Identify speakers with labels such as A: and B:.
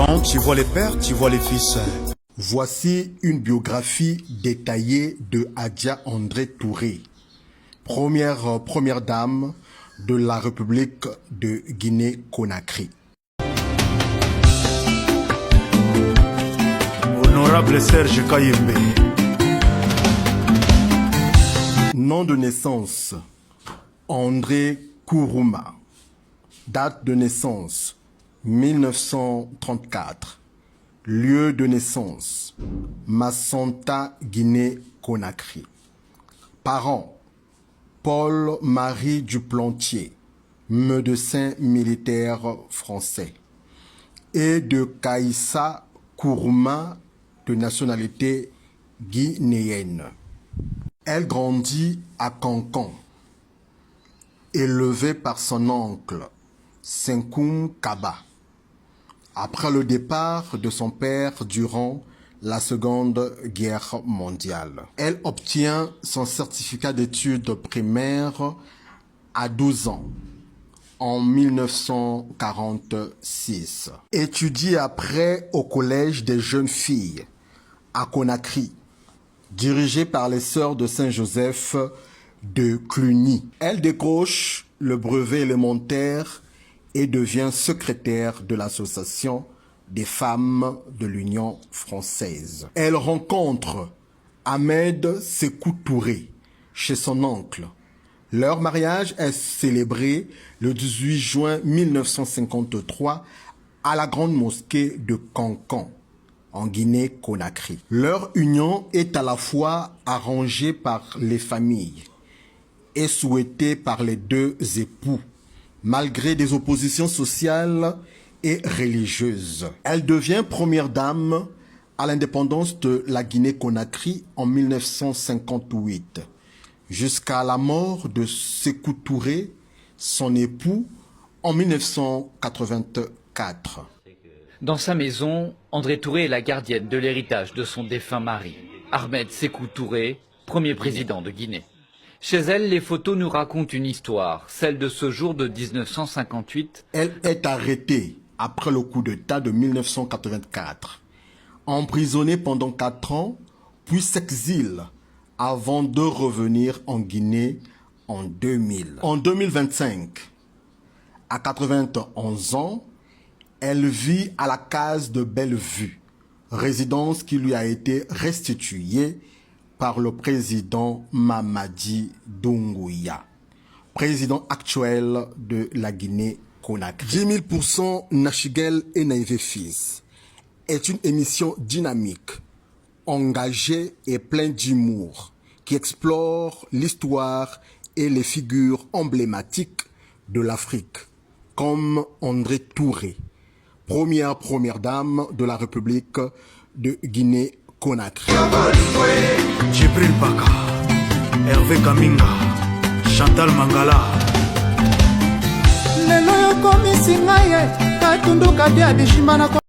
A: Quand tu vois les pères, tu vois les fils.
B: Voici une biographie détaillée de Adja André Touré, première dame de la République de Guinée-Conakry.
A: Honorable Serge Kayembe.
B: Nom de naissance, André Kourouma. Date de naissance, 1934. Lieu de naissance, Massanta, Guinée-Conakry. Parents, Paul-Marie Duplantier, médecin militaire français, et de Kaïssa Kourouma, de nationalité guinéenne. Elle grandit à Cancan, élevée par son oncle, Senkoum Kaba. Après le départ de son père durant la Seconde Guerre mondiale, elle obtient son certificat d'études primaires à 12 ans, en 1946. Étudie après au Collège des jeunes filles, à Conakry, dirigé par les Sœurs de Saint-Joseph de Cluny. Elle décroche le brevet élémentaire et devient secrétaire de l'Association des femmes de l'Union française. Elle rencontre Ahmed Sékou Touré chez son oncle. Leur mariage est célébré le 18 juin 1953 à la Grande Mosquée de Cancan, en Guinée-Conakry. Leur union est à la fois arrangée par les familles et souhaitée par les deux époux, malgré des oppositions sociales et religieuses. Elle devient première dame à l'indépendance de la Guinée-Conakry en 1958, jusqu'à la mort de Sékou Touré, son époux, en 1984.
C: Dans sa maison, André Touré est la gardienne de l'héritage de son défunt mari, Ahmed Sékou Touré, premier président de Guinée. Chez elle, les photos nous racontent une histoire, celle de ce jour de 1958.
B: Elle est arrêtée après le coup d'État de 1984, emprisonnée pendant 4 ans, puis s'exile avant de revenir en Guinée en 2000. En 2025, à 91 ans, elle vit à la case de Bellevue, résidence qui lui a été restituée par le président Mamadi Doumbouya, président actuel de la Guinée-Conakry. 10 000% Nachigel et Naïvé Fils est une émission dynamique, engagée et pleine d'humour, qui explore l'histoire et les figures emblématiques de l'Afrique, comme André Touré, première dame de la République de Guinée-Conakry.
A: Djibril Baka, Hervé Kaminga, Chantal Mangala.
D: Lelo yo komisi ngaye katundu kadia bishimana.